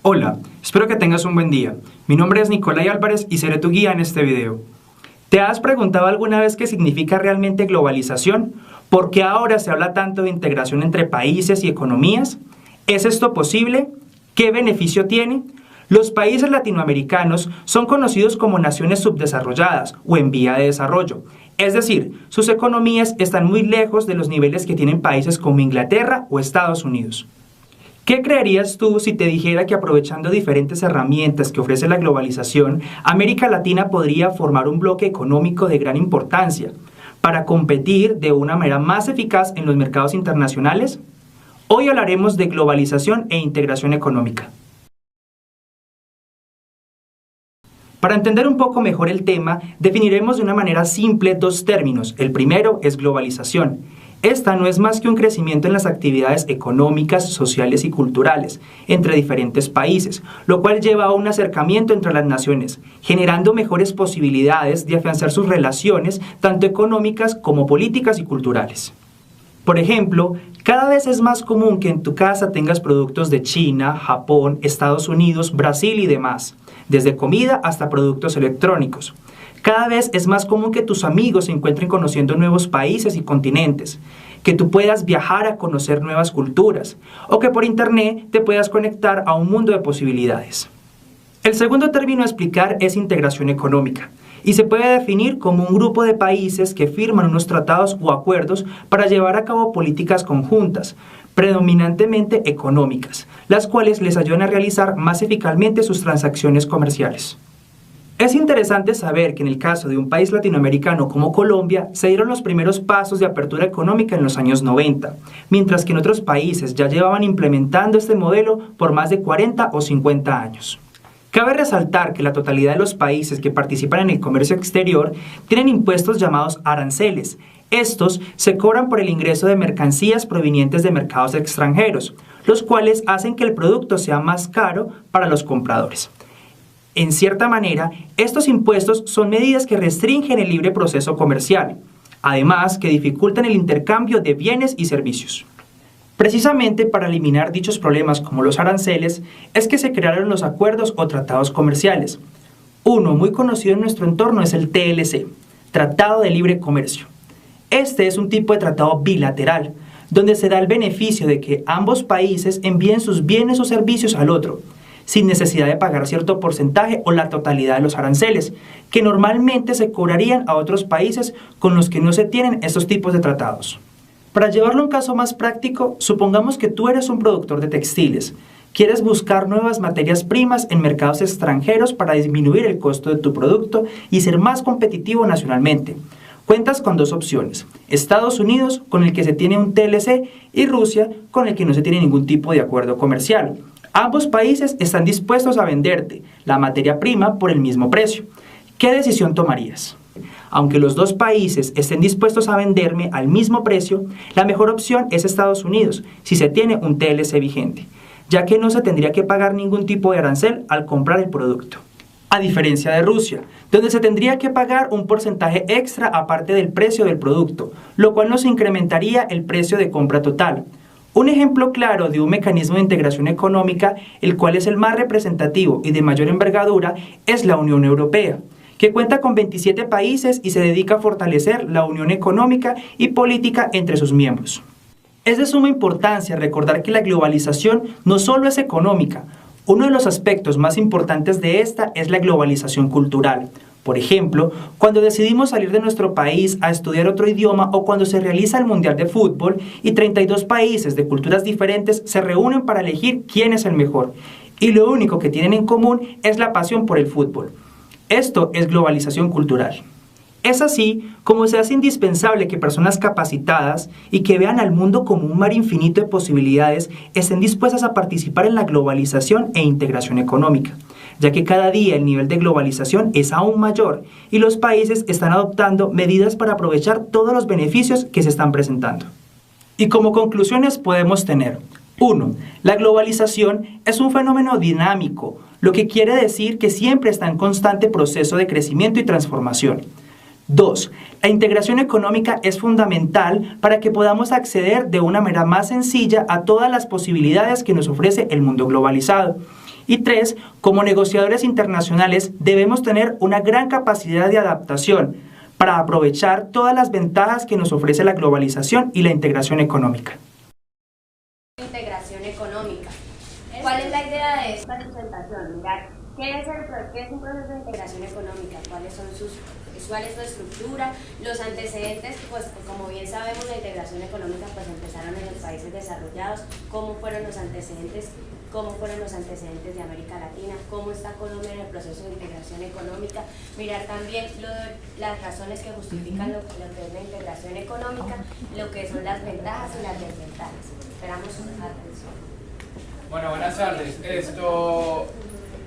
Hola, espero que tengas un buen día. Mi nombre es Nicolai Álvarez y seré tu guía en este video. ¿Te has preguntado alguna vez qué significa realmente globalización? ¿Por qué ahora se habla tanto de integración entre países y economías? ¿Es esto posible? ¿Qué beneficio tiene? Los países latinoamericanos son conocidos como naciones subdesarrolladas o en vía de desarrollo. Es decir, sus economías están muy lejos de los niveles que tienen países como Inglaterra o Estados Unidos. ¿Qué creerías tú si te dijera que aprovechando diferentes herramientas que ofrece la globalización, América Latina podría formar un bloque económico de gran importancia para competir de una manera más eficaz en los mercados internacionales? Hoy hablaremos de globalización e integración económica. Para entender un poco mejor el tema, definiremos de una manera simple dos términos. El primero es globalización. Esta no es más que un crecimiento en las actividades económicas, sociales y culturales entre diferentes países, lo cual lleva a un acercamiento entre las naciones, generando mejores posibilidades de afianzar sus relaciones, tanto económicas como políticas y culturales. Por ejemplo, cada vez es más común que en tu casa tengas productos de China, Japón, Estados Unidos, Brasil y demás, desde comida hasta productos electrónicos. Cada vez es más común que tus amigos se encuentren conociendo nuevos países y continentes, que tú puedas viajar a conocer nuevas culturas, o que por internet te puedas conectar a un mundo de posibilidades. El segundo término a explicar es integración económica, y se puede definir como un grupo de países que firman unos tratados o acuerdos para llevar a cabo políticas conjuntas, predominantemente económicas, las cuales les ayudan a realizar más eficazmente sus transacciones comerciales. Es interesante saber que en el caso de un país latinoamericano como Colombia, se dieron los primeros pasos de apertura económica en los años 90, mientras que en otros países ya llevaban implementando este modelo por más de 40 o 50 años. Cabe resaltar que la totalidad de los países que participan en el comercio exterior tienen impuestos llamados aranceles. Estos se cobran por el ingreso de mercancías provenientes de mercados extranjeros, los cuales hacen que el producto sea más caro para los compradores. En cierta manera, estos impuestos son medidas que restringen el libre proceso comercial, además que dificultan el intercambio de bienes y servicios. Precisamente para eliminar dichos problemas como los aranceles, es que se crearon los acuerdos o tratados comerciales. Uno muy conocido en nuestro entorno es el TLC, Tratado de Libre Comercio. Este es un tipo de tratado bilateral, donde se da el beneficio de que ambos países envíen sus bienes o servicios al otro, sin necesidad de pagar cierto porcentaje o la totalidad de los aranceles, que normalmente se cobrarían a otros países con los que no se tienen estos tipos de tratados. Para llevarlo a un caso más práctico, supongamos que tú eres un productor de textiles. Quieres buscar nuevas materias primas en mercados extranjeros para disminuir el costo de tu producto y ser más competitivo nacionalmente. Cuentas con dos opciones: Estados Unidos, con el que se tiene un TLC, y Rusia, con el que no se tiene ningún tipo de acuerdo comercial. Ambos países están dispuestos a venderte la materia prima por el mismo precio. ¿Qué decisión tomarías? Aunque los dos países estén dispuestos a venderme al mismo precio, la mejor opción es Estados Unidos, si se tiene un TLC vigente, ya que no se tendría que pagar ningún tipo de arancel al comprar el producto. A diferencia de Rusia, donde se tendría que pagar un porcentaje extra aparte del precio del producto, lo cual nos incrementaría el precio de compra total. Un ejemplo claro de un mecanismo de integración económica, el cual es el más representativo y de mayor envergadura, es la Unión Europea, que cuenta con 27 países y se dedica a fortalecer la unión económica y política entre sus miembros. Es de suma importancia recordar que la globalización no solo es económica. Uno de los aspectos más importantes de esta es la globalización cultural. Por ejemplo, cuando decidimos salir de nuestro país a estudiar otro idioma o cuando se realiza el Mundial de Fútbol y 32 países de culturas diferentes se reúnen para elegir quién es el mejor. Y lo único que tienen en común es la pasión por el fútbol. Esto es globalización cultural. Es así como se hace indispensable que personas capacitadas y que vean al mundo como un mar infinito de posibilidades estén dispuestas a participar en la globalización e integración económica, ya que cada día el nivel de globalización es aún mayor y los países están adoptando medidas para aprovechar todos los beneficios que se están presentando. Y como conclusiones podemos tener: 1. La globalización es un fenómeno dinámico, lo que quiere decir que siempre está en constante proceso de crecimiento y transformación. 2. La integración económica es fundamental para que podamos acceder de una manera más sencilla a todas las posibilidades que nos ofrece el mundo globalizado. Y 3, como negociadores internacionales debemos tener una gran capacidad de adaptación para aprovechar todas las ventajas que nos ofrece la globalización y la integración económica. Integración económica. ¿Cuál es la idea de esta presentación? Mirar, ¿qué es un proceso de integración económica? ¿Cuál es su estructura? Los antecedentes, pues como bien sabemos, la integración económica pues empezaron en los países desarrollados. ¿Cómo fueron los antecedentes? ¿Cómo fueron los antecedentes de América Latina? ¿Cómo está Colombia en el proceso de integración económica? Mirar también las razones que justifican lo que es la integración económica, lo que son las ventajas y las desventajas. Esperamos su atención. Bueno, buenas tardes.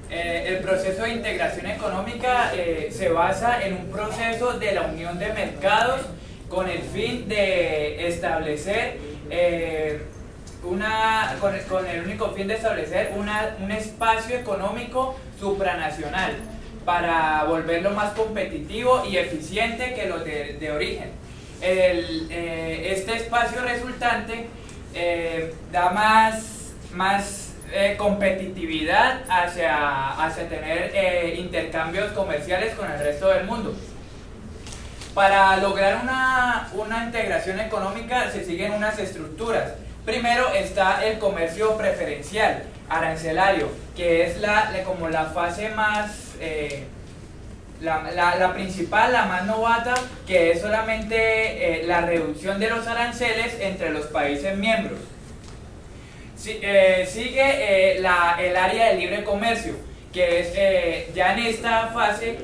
El proceso de integración económica se basa en un proceso de la unión de mercados con el fin de establecer con el único fin de establecer un espacio económico supranacional para volverlo más competitivo y eficiente que los de origen. Este espacio resultante da más competitividad hacia tener intercambios comerciales con el resto del mundo. Para lograr una integración económica se siguen unas estructuras. Primero está el comercio preferencial, arancelario, que es como la fase más, la principal, la más novata, que es solamente la reducción de los aranceles entre los países miembros. Sigue el área de libre comercio, que es ya en esta fase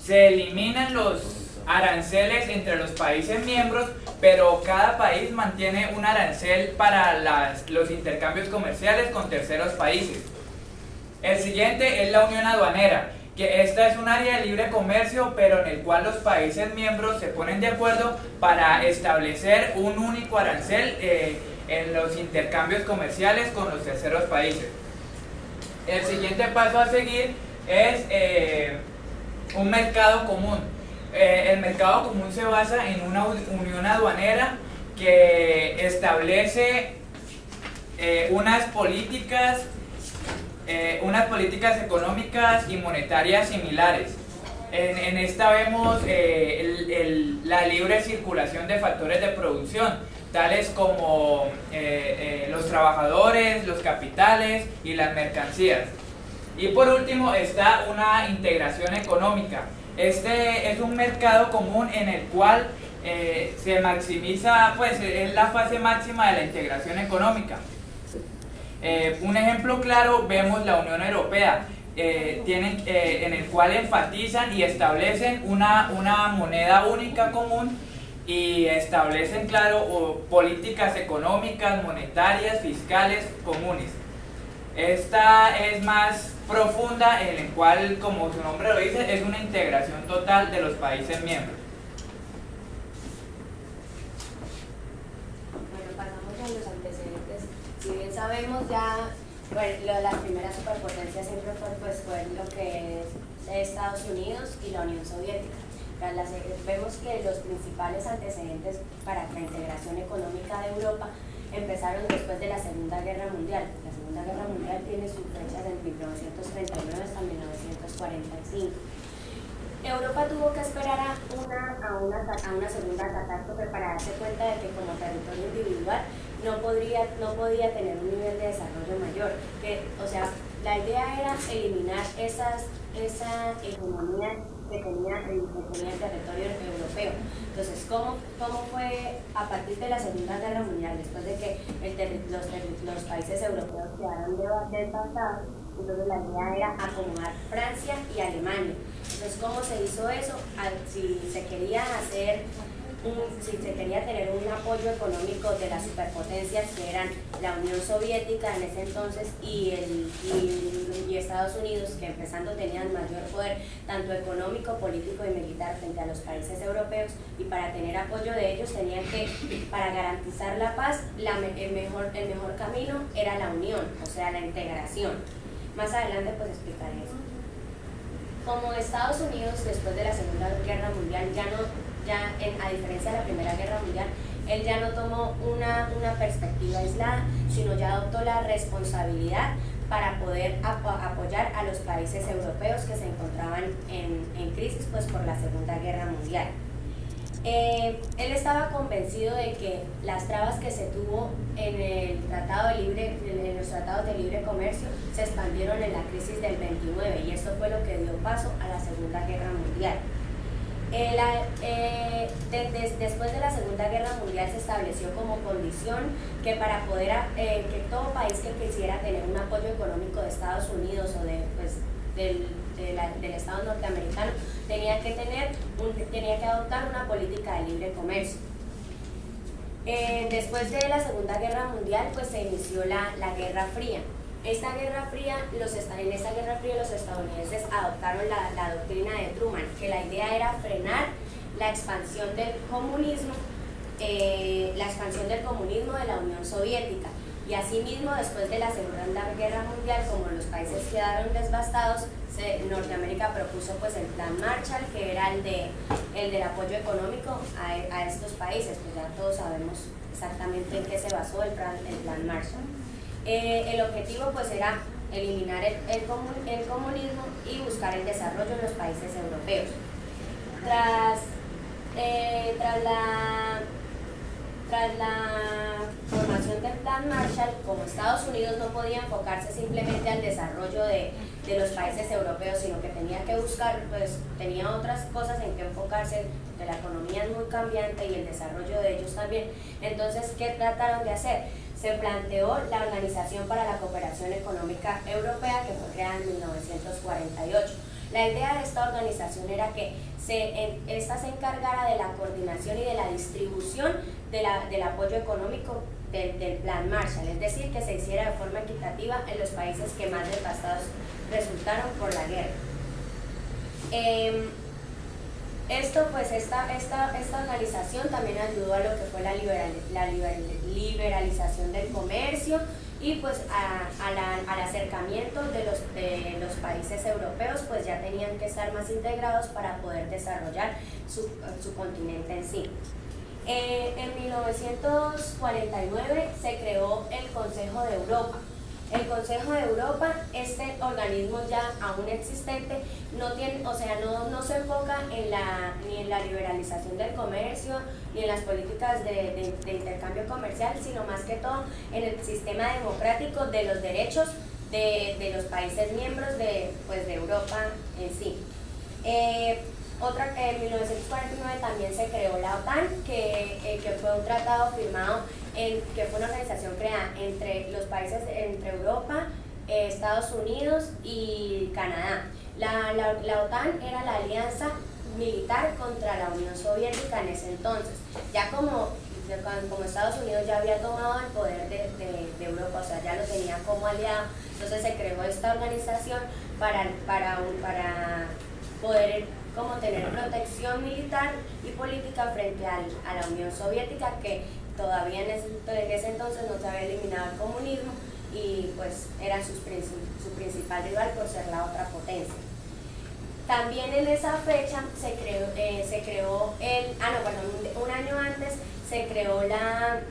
se eliminan los aranceles entre los países miembros, pero cada país mantiene un arancel para los intercambios comerciales con terceros países. El siguiente es la unión aduanera, que esta es un área de libre comercio, pero en el cual los países miembros se ponen de acuerdo para establecer un único arancel en los intercambios comerciales con los terceros países. El siguiente paso a seguir es un mercado común. El mercado común se basa en una unión aduanera que establece unas políticas económicas y monetarias similares. En esta vemos la libre circulación de factores de producción, tales como los trabajadores, los capitales y las mercancías. Y por último está una integración económica. Este es un mercado común en el cual se maximiza, pues es la fase máxima de la integración económica. Un ejemplo claro, vemos la Unión Europea, en el cual enfatizan y establecen una moneda única común y establecen, claro, políticas económicas, monetarias, fiscales comunes. Esta es más profunda, en el cual, como su nombre lo dice, es una integración total de los países miembros. Bueno, pasamos a los antecedentes. Si bien sabemos ya, bueno, las primeras superpotencias siempre fue lo que es Estados Unidos y la Unión Soviética. Vemos que los principales antecedentes para la integración económica de Europa empezaron después de la Segunda Guerra Mundial. La Segunda Guerra Mundial tiene sus fechas en 1939 hasta 1945. Europa tuvo que esperar a una segunda catástrofe para darse cuenta de que como territorio individual no podía tener un nivel de desarrollo mayor. O sea, la idea era eliminar esa hegemonía que tenía el territorio europeo. Entonces, ¿cómo fue a partir de la Segunda Guerra Mundial, después de que los países europeos quedaron devastados? Entonces la idea era acomodar Francia y Alemania. Entonces, ¿cómo se hizo eso? Si se quería tener un apoyo económico de las superpotencias que eran la Unión Soviética en ese entonces y Estados Unidos, que empezando tenían mayor poder tanto económico, político y militar frente a los países europeos, y para tener apoyo de ellos tenían que, para garantizar la paz, el mejor camino era la unión, o sea, la integración. Más adelante pues explicaré eso. Como Estados Unidos después de la Segunda Guerra Mundial a diferencia de la Primera Guerra Mundial, él ya no tomó una perspectiva aislada, sino ya adoptó la responsabilidad para poder apoyar a los países europeos que se encontraban en crisis pues, por la Segunda Guerra Mundial. Él estaba convencido de que las trabas que se tuvo en los tratados de libre comercio se expandieron en la crisis del 29 y esto fue lo que dio paso a la Segunda Guerra Mundial. Después de la Segunda Guerra Mundial se estableció como condición que para poder que todo país que quisiera tener un apoyo económico de Estados Unidos o del Estado norteamericano tenía que adoptar una política de libre comercio. Después de la Segunda Guerra Mundial pues se inició la Guerra Fría. En esta Guerra Fría los estadounidenses adoptaron la doctrina de Truman, que la idea era frenar la expansión del comunismo de la Unión Soviética. Y asimismo, después de la Segunda Guerra Mundial, como los países quedaron devastados, Norteamérica propuso pues el Plan Marshall, que era el del apoyo económico a estos países. Pues ya todos sabemos exactamente en qué se basó el Plan Marshall. El objetivo pues era eliminar el comunismo y buscar el desarrollo en los países europeos. Tras la formación del Plan Marshall, como Estados Unidos no podía enfocarse simplemente al desarrollo de los países europeos, sino que tenía que buscar, pues tenía otras cosas en que enfocarse, que la economía es muy cambiante y el desarrollo de ellos también. Entonces, ¿qué trataron de hacer? Se planteó la Organización para la Cooperación Económica Europea, que fue creada en 1948. La idea de esta organización era que esta se encargara de la coordinación y de la distribución del apoyo económico del Plan Marshall, es decir, que se hiciera de forma equitativa en los países que más devastados resultaron por la guerra. Esta organización también ayudó a lo que fue la liberalización del comercio y pues al acercamiento de los países europeos, pues ya tenían que estar más integrados para poder desarrollar su continente en sí. En 1949 se creó el Consejo de Europa. El Consejo de Europa, este organismo ya aún existente, no se enfoca ni en la liberalización del comercio, ni en las políticas de intercambio comercial, sino más que todo en el sistema democrático de los derechos de los países miembros de Europa en sí. En 1949 también se creó la OTAN, que fue un tratado firmado, que fue una organización creada entre los países, entre Europa, Estados Unidos y Canadá. La OTAN era la alianza militar contra la Unión Soviética en ese entonces. Ya como Estados Unidos ya había tomado el poder de Europa, o sea, ya lo tenía como aliado, entonces se creó esta organización para poder como tener protección militar y política frente a la Unión Soviética, que todavía en ese entonces no se había eliminado el comunismo y pues era su principal rival por ser la otra potencia. También en esa fecha un año antes se creó ya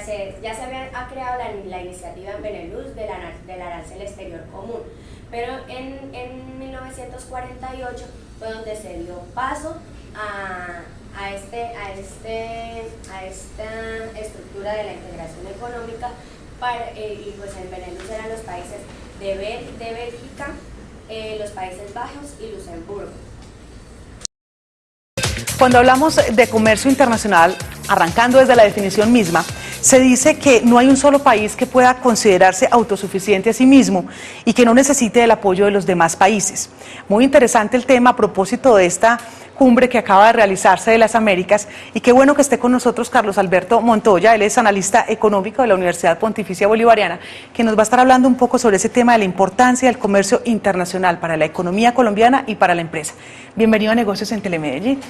se había creado la iniciativa en Benelux del arancel exterior común, pero en 1948 fue donde se dio paso a esta estructura de la integración económica y pues en Benelux eran los países de Bélgica, los Países Bajos y Luxemburgo. Cuando hablamos de comercio internacional, arrancando desde la definición misma, se dice que no hay un solo país que pueda considerarse autosuficiente a sí mismo y que no necesite el apoyo de los demás países. Muy interesante el tema a propósito de esta cumbre que acaba de realizarse de las Américas, y qué bueno que esté con nosotros Carlos Alberto Montoya. Él es analista económico de la Universidad Pontificia Bolivariana, que nos va a estar hablando un poco sobre ese tema de la importancia del comercio internacional para la economía colombiana y para la empresa. Bienvenido a Negocios en Telemedellín.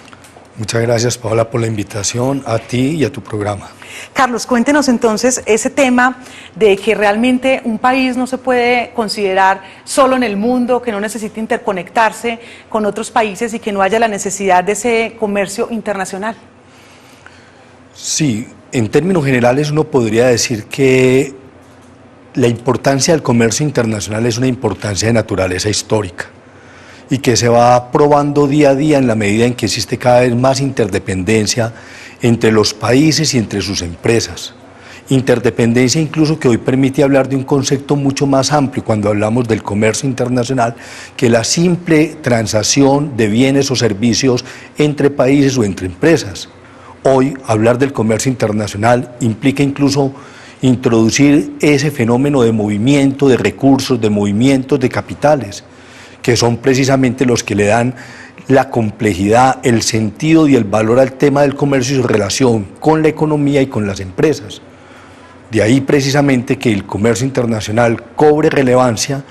Muchas gracias, Paola, por la invitación, a ti y a tu programa. Carlos, cuéntenos entonces ese tema de que realmente un país no se puede considerar solo en el mundo, que no necesita interconectarse con otros países y que no haya la necesidad de ese comercio internacional. Sí, en términos generales uno podría decir que la importancia del comercio internacional es una importancia de naturaleza histórica y que se va probando día a día en la medida en que existe cada vez más interdependencia entre los países y entre sus empresas. Interdependencia incluso que hoy permite hablar de un concepto mucho más amplio cuando hablamos del comercio internacional que la simple transacción de bienes o servicios entre países o entre empresas. Hoy hablar del comercio internacional implica incluso introducir ese fenómeno de movimiento de recursos, de movimientos de capitales, que son precisamente los que le dan la complejidad, el sentido y el valor al tema del comercio y su relación con la economía y con las empresas. De ahí precisamente que el comercio internacional cobre relevancia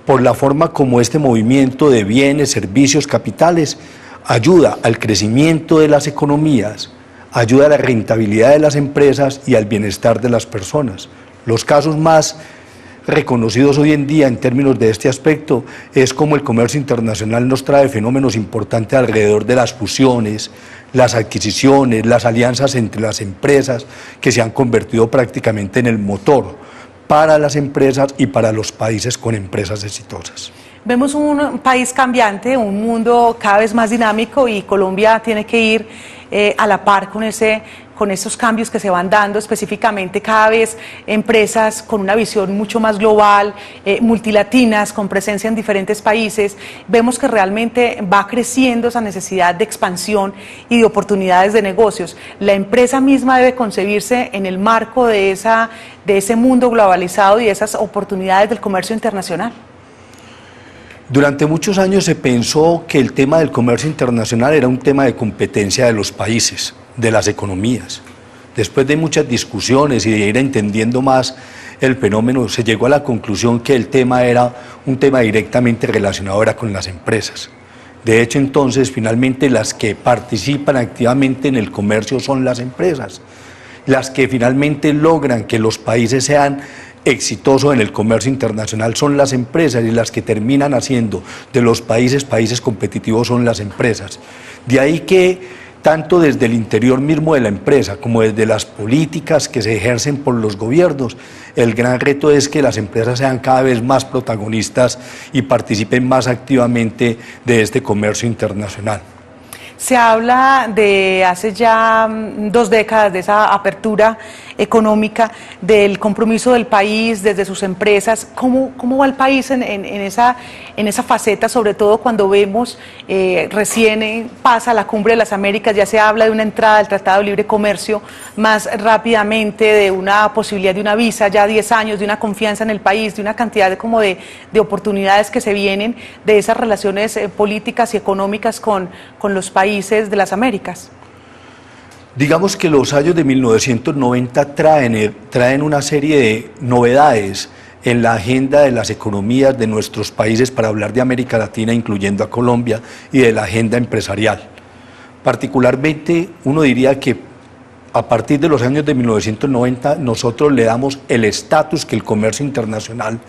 por la forma como este movimiento de bienes, servicios, capitales ayuda al crecimiento de las economías, ayuda a la rentabilidad de las empresas y al bienestar de las personas. Los casos más reconocidos hoy en día en términos de este aspecto es como el comercio internacional nos trae fenómenos importantes alrededor de las fusiones, las adquisiciones, las alianzas entre las empresas que se han convertido prácticamente en el motor para las empresas y para los países con empresas exitosas. Vemos un país cambiante, un mundo cada vez más dinámico y Colombia tiene que ir a la par con esos cambios que se van dando, específicamente cada vez empresas con una visión mucho más global, multilatinas, con presencia en diferentes países. Vemos que realmente va creciendo esa necesidad de expansión y de oportunidades de negocios. La empresa misma debe concebirse en el marco de ese mundo globalizado y de esas oportunidades del comercio internacional. Durante muchos años se pensó que el tema del comercio internacional era un tema de competencia de los países, de las economías. Después de muchas discusiones y de ir entendiendo más el fenómeno, se llegó a la conclusión que el tema era un tema directamente relacionado con las empresas. De hecho, entonces, finalmente las que participan activamente en el comercio son las empresas, las que finalmente logran que los países sean exitosos en el comercio internacional son las empresas y las que terminan haciendo de los países competitivos son las empresas. De ahí que tanto desde el interior mismo de la empresa como desde las políticas que se ejercen por los gobiernos, el gran reto es que las empresas sean cada vez más protagonistas y participen más activamente de este comercio internacional. Se habla de hace ya 2 décadas de esa apertura económica, del compromiso del país desde sus empresas. ¿Cómo va el país en esa faceta, sobre todo cuando vemos recién pasa la Cumbre de las Américas, ya se habla de una entrada al Tratado de Libre Comercio más rápidamente, de una posibilidad de una visa, ya 10 años, de una confianza en el país, de una cantidad de oportunidades que se vienen de esas relaciones políticas y económicas con los países de las Américas? Digamos que los años de 1990 traen una serie de novedades en la agenda de las economías de nuestros países para hablar de América Latina, incluyendo a Colombia, y de la agenda empresarial. Particularmente, uno diría que a partir de los años de 1990 nosotros le damos el estatus que el comercio internacional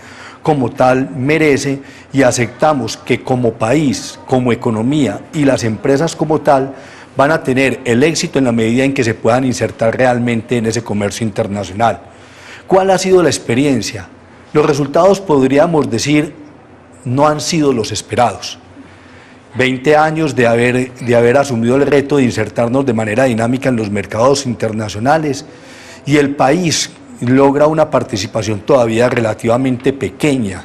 como tal merece y aceptamos que como país, como economía y las empresas como tal van a tener el éxito en la medida en que se puedan insertar realmente en ese comercio internacional. ¿Cuál ha sido la experiencia? Los resultados, podríamos decir, no han sido los esperados. 20 años de haber asumido el reto de insertarnos de manera dinámica en los mercados internacionales y el país logra una participación todavía relativamente pequeña.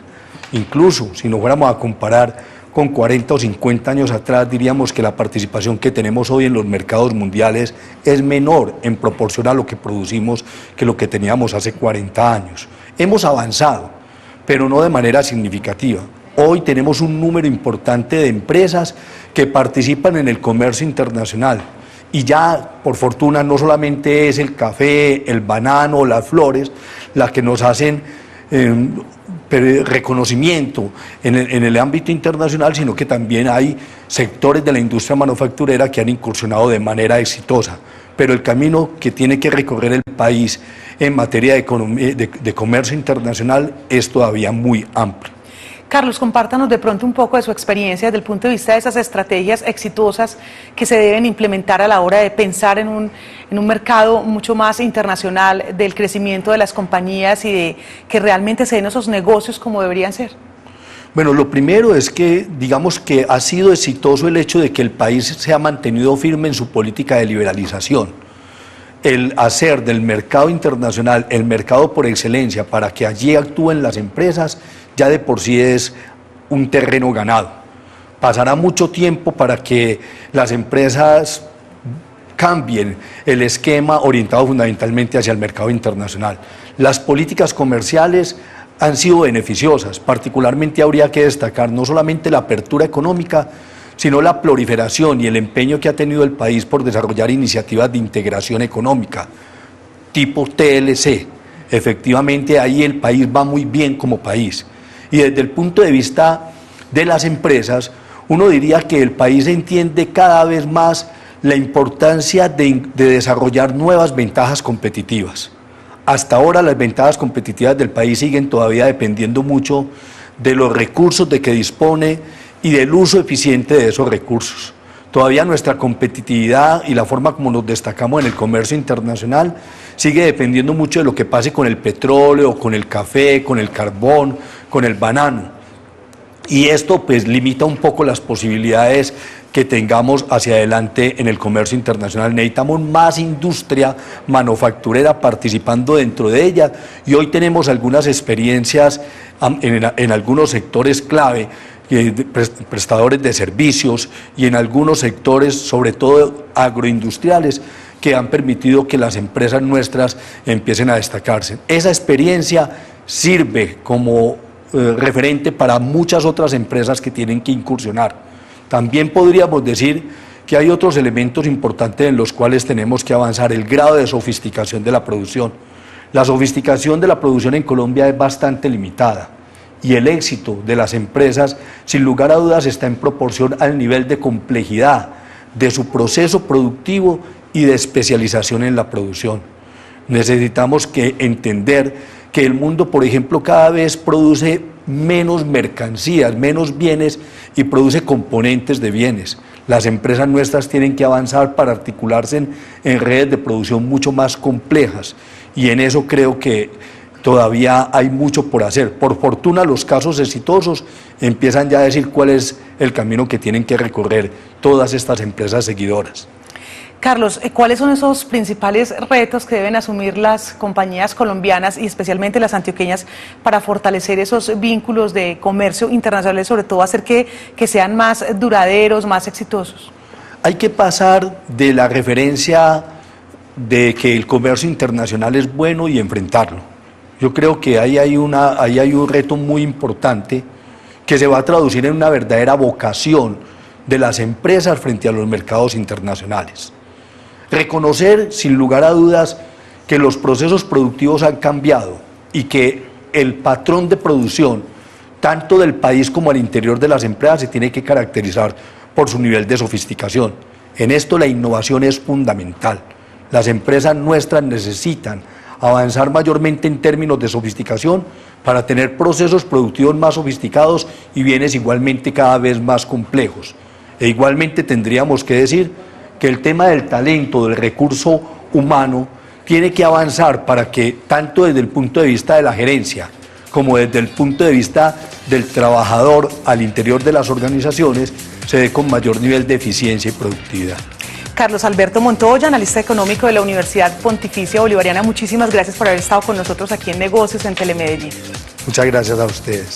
Incluso si nos fuéramos a comparar con 40 o 50 años atrás, diríamos que la participación que tenemos hoy en los mercados mundiales es menor en proporción a lo que producimos que lo que teníamos hace 40 años. Hemos avanzado, pero no de manera significativa. Hoy tenemos un número importante de empresas que participan en el comercio internacional y ya, por fortuna, no solamente es el café, el banano, las flores, las que nos hacen reconocimiento en el ámbito internacional, sino que también hay sectores de la industria manufacturera que han incursionado de manera exitosa. Pero el camino que tiene que recorrer el país en materia de comercio internacional es todavía muy amplio. Carlos, compártanos de pronto un poco de su experiencia desde el punto de vista de esas estrategias exitosas que se deben implementar a la hora de pensar en un mercado mucho más internacional, del crecimiento de las compañías y de que realmente se den esos negocios como deberían ser. Bueno, lo primero es que, digamos que ha sido exitoso el hecho de que el país se ha mantenido firme en su política de liberalización. El hacer del mercado internacional el mercado por excelencia para que allí actúen las empresas, ya de por sí es un terreno ganado. Pasará mucho tiempo para que las empresas cambien el esquema orientado fundamentalmente hacia el mercado internacional. Las políticas comerciales han sido beneficiosas, particularmente habría que destacar no solamente la apertura económica, sino la proliferación y el empeño que ha tenido el país por desarrollar iniciativas de integración económica, tipo TLC. Efectivamente, ahí el país va muy bien como país. Y desde el punto de vista de las empresas, uno diría que el país entiende cada vez más la importancia de desarrollar nuevas ventajas competitivas. Hasta ahora las ventajas competitivas del país siguen todavía dependiendo mucho de los recursos de que dispone y del uso eficiente de esos recursos. Todavía nuestra competitividad y la forma como nos destacamos en el comercio internacional sigue dependiendo mucho de lo que pase con el petróleo, con el café, con el carbón, con el banano. Y esto pues limita un poco las posibilidades que tengamos hacia adelante en el comercio internacional. Necesitamos más industria manufacturera participando dentro de ella y hoy tenemos algunas experiencias en algunos sectores clave, prestadores de servicios y en algunos sectores, sobre todo agroindustriales, que han permitido que las empresas nuestras empiecen a destacarse. Esa experiencia sirve como referente para muchas otras empresas que tienen que incursionar. También podríamos decir que hay otros elementos importantes en los cuales tenemos que avanzar: el grado de sofisticación de la producción. La sofisticación de la producción en Colombia es bastante limitada y el éxito de las empresas, sin lugar a dudas, está en proporción al nivel de complejidad de su proceso productivo y de especialización en la producción. Necesitamos entender que el mundo, por ejemplo, cada vez produce menos mercancías, menos bienes y produce componentes de bienes. Las empresas nuestras tienen que avanzar para articularse en redes de producción mucho más complejas y en eso creo que todavía hay mucho por hacer. Por fortuna, los casos exitosos empiezan ya a decir cuál es el camino que tienen que recorrer todas estas empresas seguidoras. Carlos, ¿cuáles son esos principales retos que deben asumir las compañías colombianas y especialmente las antioqueñas para fortalecer esos vínculos de comercio internacional y sobre todo hacer que sean más duraderos, más exitosos? Hay que pasar de la referencia de que el comercio internacional es bueno y enfrentarlo. Yo creo que ahí hay un reto muy importante que se va a traducir en una verdadera vocación de las empresas frente a los mercados internacionales. Reconocer, sin lugar a dudas, que los procesos productivos han cambiado y que el patrón de producción, tanto del país como al interior de las empresas, se tiene que caracterizar por su nivel de sofisticación. En esto la innovación es fundamental. Las empresas nuestras necesitan avanzar mayormente en términos de sofisticación para tener procesos productivos más sofisticados y bienes igualmente cada vez más complejos. E igualmente tendríamos que decir que el tema del talento, del recurso humano, tiene que avanzar para que, tanto desde el punto de vista de la gerencia, como desde el punto de vista del trabajador al interior de las organizaciones, se dé con mayor nivel de eficiencia y productividad. Carlos Alberto Montoya, analista económico de la Universidad Pontificia Bolivariana, muchísimas gracias por haber estado con nosotros aquí en Negocios en Telemedellín. Muchas gracias a ustedes.